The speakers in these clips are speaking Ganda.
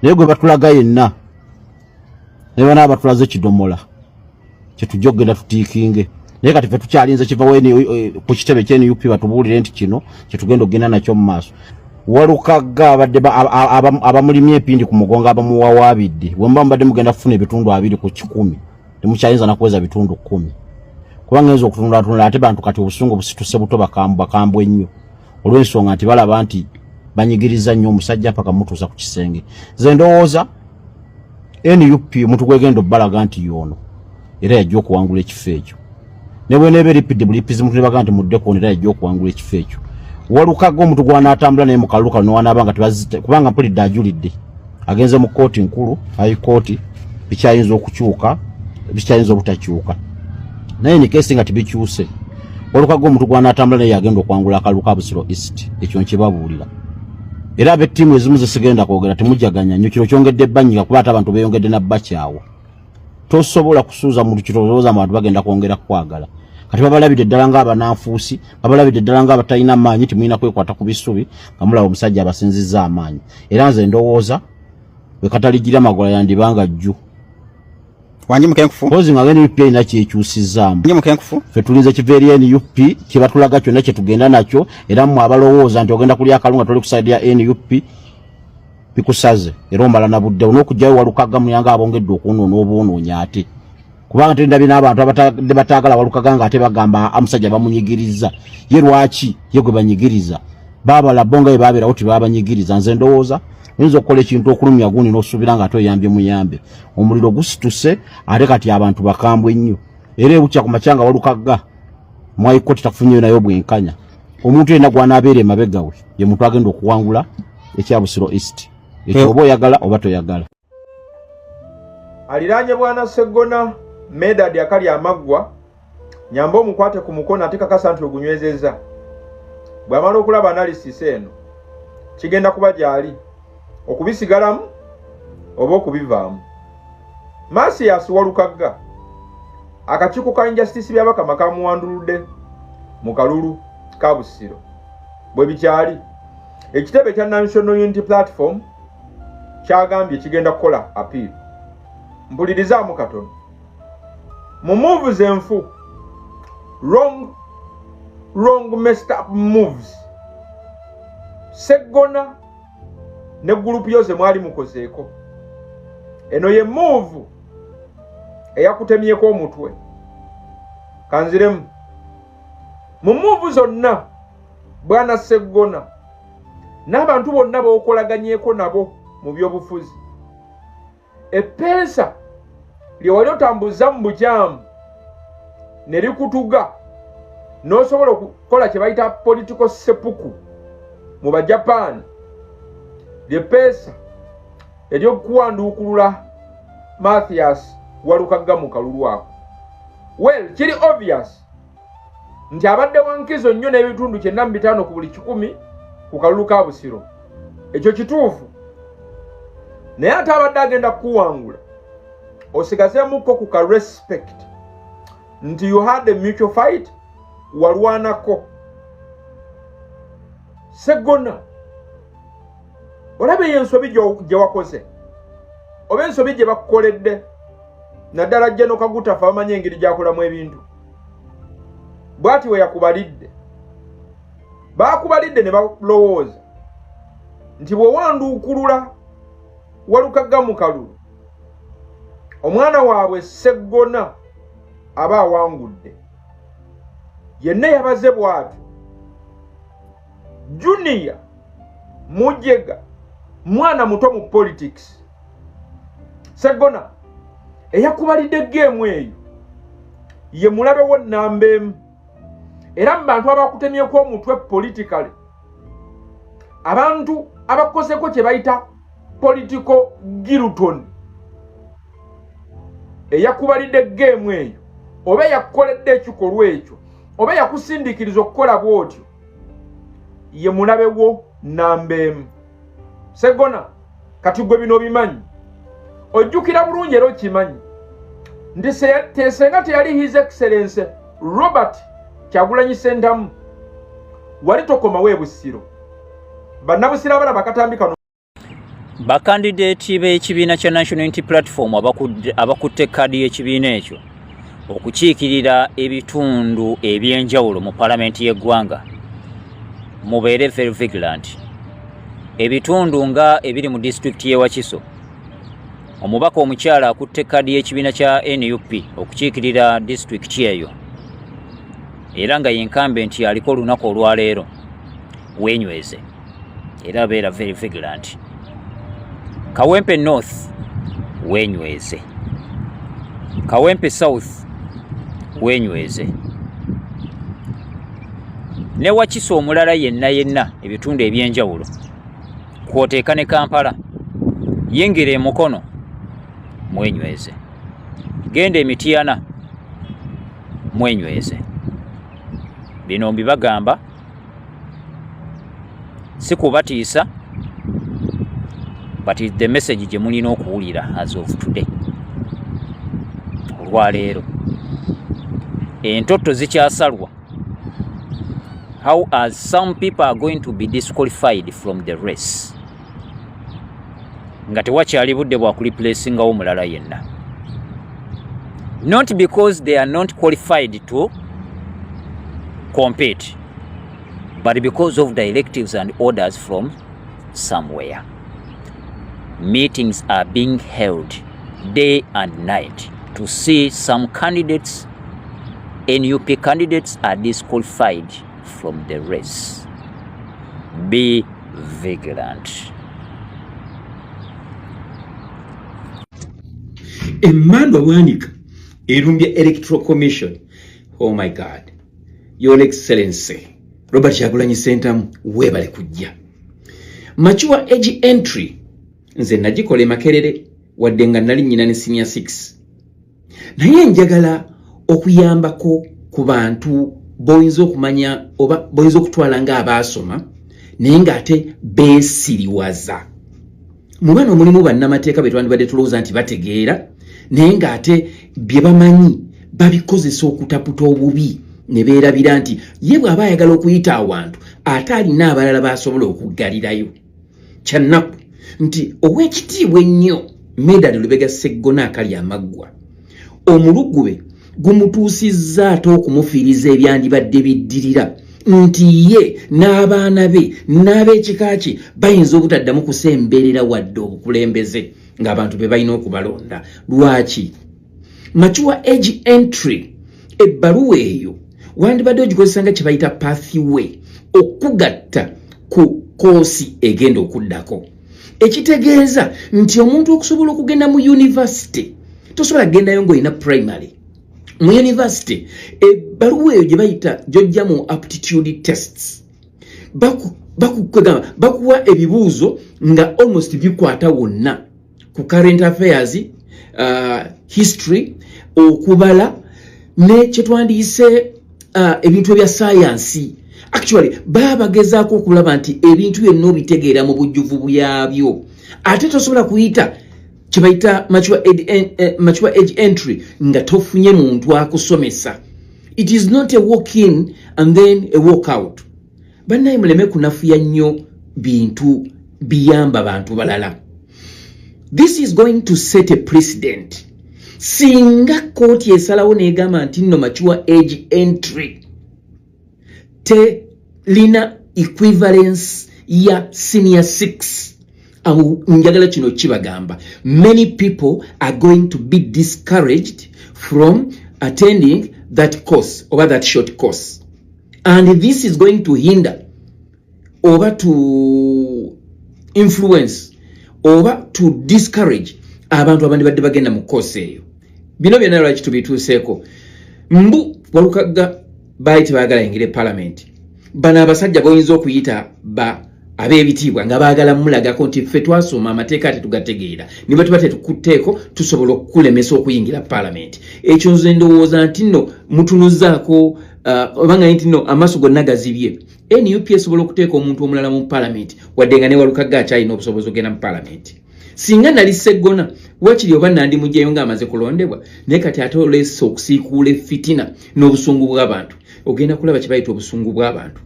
naye gwe batulaga yenna ne bana abatulaze kidomola kyetujogenda tutiikinge naye kati ffe tukyalinze kiva ku kitebe ky'NUP batubuulire nti kino kyetugenda okgenda nakyo mu maaso. Walukagga abadde abamulimye epindi ku mugongo abamuwawaabidde bwe mbadde mugenda kufuna ebitundu 2 ku 100 temukyayinza nakuweza bitundu 10 kubanga ngenza okutundula ate bantu kati obusungu busituse buto bakambwe nnyo olw'ensonga nti balaba nti banyigiriza nnyo omusajja paka mutuusa ku kisenge. Nze ndowooza NUP omuntu gwegenda obbalaga nti yono era yajja okuwangula ekifo ekyo ne bweneeba eripidde bulipizi muntu ne baga nti muddeko era yajja okuwangula ekifo ekyo. Walukagga omuntu gw'anaatambula naye mu kalulu kano wanaabanga tebazite kubanga mpulidde ajulidde agenze mu kooti nkulu high court bikyayinza okukyuka bikyayinza obutakyuka naye ni kesi nga tibikyuse. Walukagga omuntu gw'anaatambula naye yagenda okwangula akalulu ka Busiro East ekyo nkibabuulira era ab'ettiimu ezimu zisigenda kwogera temujjaganya nnyo kiro kyongedde ebbanyiga kuba ate abantu beeyongedde nabbakyawo tosobola kusuuza muntu kitolowooza mu bantu bagenda kwongera kwagala kati babalabidde ddala ng'abananfuusi babalabidde ddala ng'abatalina maanyi timulina kwekwata ku bisubi nga mulaba omusajja abasinzizza amaanyi era nze ndowooza bwe kataligira magola yandibanga jju wanji mukenkufu pozi nga NUP ina kyekyusizzaamu wanji mukenkufu ffe tulinze kiva eri NUP kye batulaga kyonna kye tugenda nakyo era mmwe abalowooza nti ogenda kulya akalunga toli kusaidi ya NUP bikusaze era omala na budde n'okugyayo Walukagga muyanga abongedde okuwunoona obwonoonya ate kubanga tendabye n'abantu abadde bataagala Walukagga nga ate bagamba amusajja bamunyigiriza ye lwaki ye gwe banyigiriza baabala bonga ye baabeerawo tibabanyigiriza. Nze ndowooza oyinza okukola ekintu okulumya gundi n'osuubira nga ate oyambye muyambe omuliro gusituse ate kati abantu bakambwe nnyo era ebukya ku makyanga Walukagga mwayikoti takufunyeyo nayo bwenkanya omuntu yenna gw'anaabeera emabega we ye muntu agenda okuwangula ekya Busiro East ekyo oba oyagala oba toyagala. Aliranye bwana Sseggona Medad akali amaggwa nyamba omukwate ku mukono ate kakasa nti ogunywezezza bw'amala okulaba analysis eno kigenda kuba gyali okubisigalamu oba okubivaamu. Masias Walukagga akakiiko ka injustice by'Abakama kamuwanduludde mu kalulu ka Busiro bwe bikyali ekitebe kya National Unity Platform kyagambye kigenda kukola appeal. Mpulirizaamu katono mu moves enfu wrong messed up moves Sseggona ne group yose mwali mukozeeko eno ye move eyakutemyeko omutwe kanziremu mu move zonna bwana Sseggona n'abantu bonna b'okolaganyeeko nabo mu byobufuzi eppeesa lye wali otambuza mu bukyamu ne likutuga n'osobola okukola kye bayita political seppuku mu Bajapani lyeppeesa ery'okuwanduukulula Mathias Walukagga mu kalulu ako. Well, kiri obvious nti abadde wankizo nnyo n'ebitundu 95 ku buli 100 ku kalulu ka Busiro ekyo kituufu naye ate abadde agenda kuwangula osigazeemuko ku ka respect nti you had a mutual fight walwanako. Sseggona olabe y'ensobi gye wakoze oba ensobi gye bakukoledde naddala Jeno Kaguta famanye engeri gyakolamu ebintu bw'ati we yakubalidde baakubalidde ne balowooza nti bwe wanduukulula Walukagga mu kalulu omwana waabwe Sseggona aba awangudde yenna yabaze bw'atyo Junior Mujega mwana muto mu politics Sseggona eyakubalidde geemu eyo ye mulabe wo nnamba emu era mu bantu abakutemyeko omutwe politically abantu abakozeko kye bayita political guillotin eyakubalidde geemu eyo oba yakukoledde ekikolwa ekyo oba yakusindikiriza okukola bw'otyo ye mulabe wo nnamba emu. Sseggona kati gwe bino bimanyi ojjukira bulungi era okimanyi nti senga teyali His Excellency Robert Kyagulanyi Ssentamu wali tokomawo e Busiro bannabusiro abala bakatambi kano bakandidate b'ekibiina kya National Unity Platform abakutte kkaadi y'ekibiina ekyo okukiikirira ebitundu ebyenjawulo mu palamenti y'eggwanga mubeere very vigilant. Ebitundu nga ebiri mu disitulikiti y'e Wakiso, omubaka omukyala akutte kkaadi y'ekibiina kya NUP okukiikirira disitulikiti eyo era nga yenkambe nti aliko olunaku olwaleero, weenyweze era beera very vigilant. Kawempe North weenyweze, Kawempe South weenyweze, ne Wakiso omulala yenna ebitundu ebyenjawulo kwoteeka ne Kampala, yingira e Mukono mwenyweze, genda Emityana mwenyweze. Bino mbibagamba si kubatiisa, but it's the message gye mulina okuwulira as of today. Olwaleero entotto zikyasalwa. How as some people are going to be disqualified from the race, nga tewakyali budde bwa kureplacingawo mulala yenna, not because they are not qualified to compete, but because of directives and orders from somewhere. Meetings are being held day and night to see some candidates, NUP candidates, are disqualified from the race. Be vigilant. Emmanuel Wanika, Erumbia Electoral Commission. Oh my God. Your Excellency, Robert Kyagulanyi Ssentamu, webale kujja. Mature age entry, nze nagikola Makerere wadde nga nali nnyina ne senior 6. Naye njagala okuyambako ku bantu boyinza okumanya oba boyinza okutwala nga abaasoma naye ng'ate beesiriwaza. Mu bano mulimu bannamateeka be twandibadde tulowooza nti bategeera naye ng'ate bye bamanyi babikozesa okutaputa obubi ne beerabira nti ye bw'aba ayagala okuyita awantu ate alina abalala baasobola okuggalirayo. Kyannaku nti ow'ekitiibwa ennyo Medad Lubega Sseggona akali amaggwa, omulugube gumutuusizza ate okumufiiriza ebyandibadde biddirira nti ye n'abaana be n'ab'ekika kye bayinza obutaddamu kusemberera wadde obukulembeze ng'abantu be balina okubalonda. Lwaki? Mature age entry, ebbaluwa eyo wandibadde ogikozesa nga kye bayita pathway okugatta ku koosi egenda okuddako, ekitegeeza nti omuntu okusobola okugenda mu university tosobola kugendayo ng'olina primary. Mu university ebbaluwa eyo gye bayita gy'ojja mu aptitude tests bakuwa ebibuuzo nga almost bikwata wonna ku current affairs, history, okubala ne kye twandiyise ebintu ebya science. Actually babagezaako okulaba nti ebintu byonna obitegeera mu bujjuvu byabyo, ate tosobola kuyita kye bayita mature age entry nga tofunye muntu akusomesa. It is not a walk in and then a walk out. Bannaye muleme kunafuya nnyo bintu biyamba bantu balala. This is going to set a precedent. Singa kooti esalawo n'egamba nti nno mature age entry telina equivalence ya senior 6, njagala kino kibagamba, many people are going to be discouraged from attending that course or that short course, and this is going to hinder over to influence over to discourage abantu abandi badde bagenda mu course eyo. Bino byonna lwaki tubituuseeko. Mbu Walukaga baali tebaagala yingire parliament. Bano abasajja boyinza okuyita ab'ebitiibwa nga baagala mulagako nti ffe twasoma amateeka ate tugategeera ne bwe tuba tetukutteeko tusobola okukulemesa okuyingira parliament. Ekyo nze ndowooza nti nno mutunuzaako obanga nti nno amaaso gonna gazibye. NUP esobola okuteeka omuntu omulala mu parliament wadde nga ne Walukaga akyalina obusobozi okugenda mu parliament. Singa nali Sseggona wakiri oba nandi mujjayo ng'amaze kulondebwa naye kati ate olese okusiikuula fitina n'obusungu bw'abantu, ogenda kulaba kye bayita obusungu bw'abantu.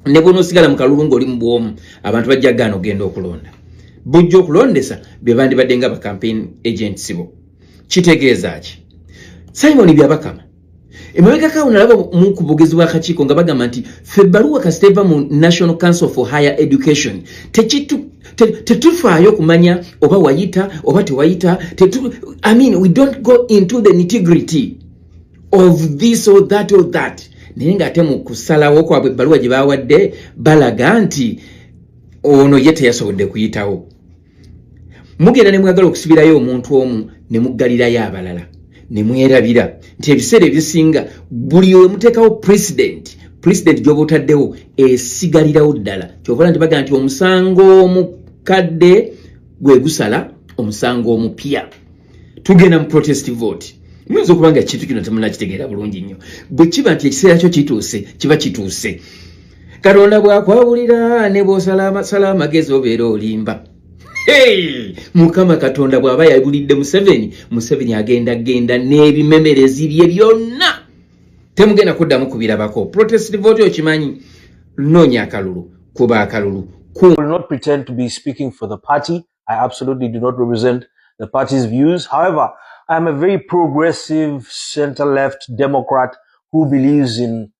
Ne bw'onoosigala mu kalulu ng'oli mu bwomu abantu bajja gaana ogenda okulonda. bujja okulondesa bye bandibadde nga ba campaign agents bo. Kitegeeza ki? Simon Byabakama emabega kawo nalaba mu kubugezi bwa kakiiko nga bagamba nti Febbaruwa kasiteva mu National Council for Higher Education tetufaayo kumanya oba wayita oba tewayita. I mean, we don't go into the nitty-gritty of this or that or that. Naye ng'ate mu kusalawo kwabwe ebbaluwa gye baawadde balaga nti ono ye teyasobodde kuyitawo. Mugenda ne mwagala okusibirayo omuntu omu ne muggalirayo abalala ne mwerabira nti ebiseera ebisinga buli we muteekawo president gy'oba otaddewo esigalirawo ddala. Kyova nti baga nti omusango omukadde gwe gusala omusango omupya. Tugenda mu protest vote. Muyinza okuba nga kintu kino temunnakitegeera bulungi nnyo. Bwe kiba nti ekiseera kyo kituuse kiba kituuse. Katonda bw'akwabulira ne bw'osala amagezi obeera olimba. Hey! Mukama Katonda bw'aba yabulidde Museveni agenda n'ebimemerezi bye byonna. Temugenda kuddamu kubirabako. Protest vote okimanyi. Noonya akalulu kuba akalulu. I will not pretend to be speaking for the party. I absolutely do not represent the party's views. However, I am a very progressive center-left Democrat who believes in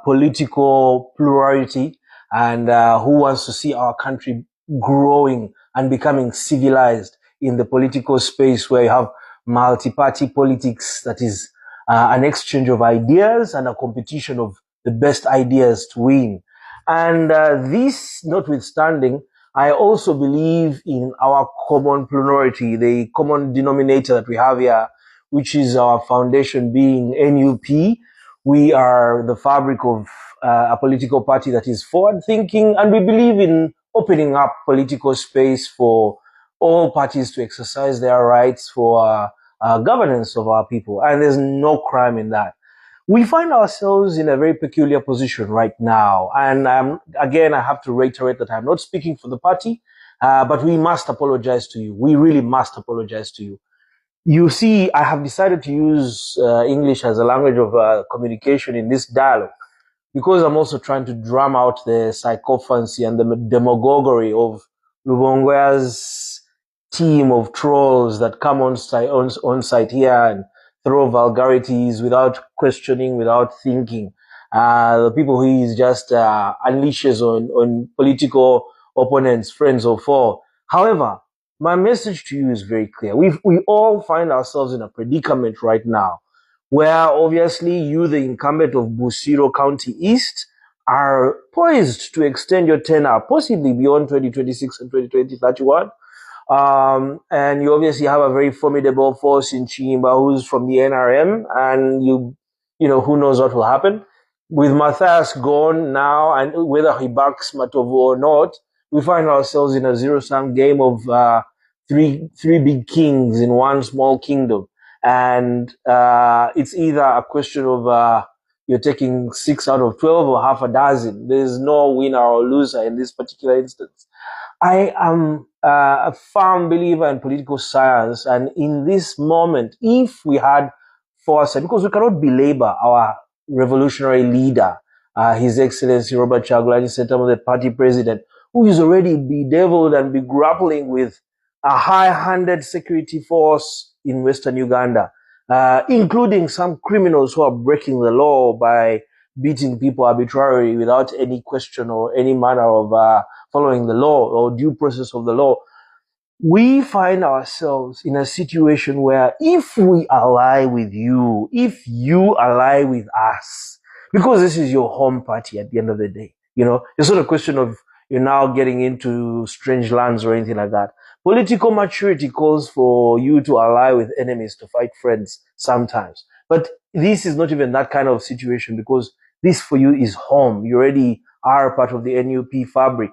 political plurality and who wants to see our country growing and becoming civilized in the political space where you have multi-party politics, that is an exchange of ideas and a competition of the best ideas to win. And this notwithstanding, I also believe in our common plurality, the common denominator that we have here, which is our foundation being NUP. We are the fabric of a political party that is forward-thinking, and we believe in opening up political space for all parties to exercise their rights for governance of our people. And there's no crime in that. We find ourselves in a very peculiar position right now. And again, I have to reiterate that I'm not speaking for the party, but we must apologize to you. We really must apologize to you. You see, I have decided to use English as a language of communication in this dialogue because I'm also trying to drum out the sycophancy and the demagoguery of Lubongoya's team of trolls that come on site here and throw vulgarities without questioning, without thinking. The people who is just unleashes on political opponents, friends or foe. However, my message to you is very clear. We all find ourselves in a predicament right now where obviously you, the incumbent of Busiro County East, are poised to extend your tenure possibly beyond 2026 and 2031. And you obviously have a very formidable force in Chimba who's from the NRM, and you know, who knows what will happen. With Matthias gone now, and whether he backs Matovu or not, we find ourselves in a zero-sum game of three big kings in one small kingdom. And it's either a question of you're taking 6 out of 12 or half a dozen. There's no winner or loser in this particular instance. I am a firm believer in political science, and in this moment, if we had foresight, because we cannot belabor our revolutionary leader, His Excellency Robert Kyagulanyi Ssentamu, the party president, who is already bedeviled and be grappling with a high-handed security force in Western Uganda, including some criminals who are breaking the law by beating people arbitrarily without any question or any manner of following the law or due process of the law. We find ourselves in a situation where if we ally with you, if you ally with us, because this is your home party at the end of the day, you know, it's not a question of you're now getting into strange lands or anything like that. Political maturity calls for you to ally with enemies to fight friends sometimes. But this is not even that kind of situation, because this for you is home. You already are part of the NUP fabric.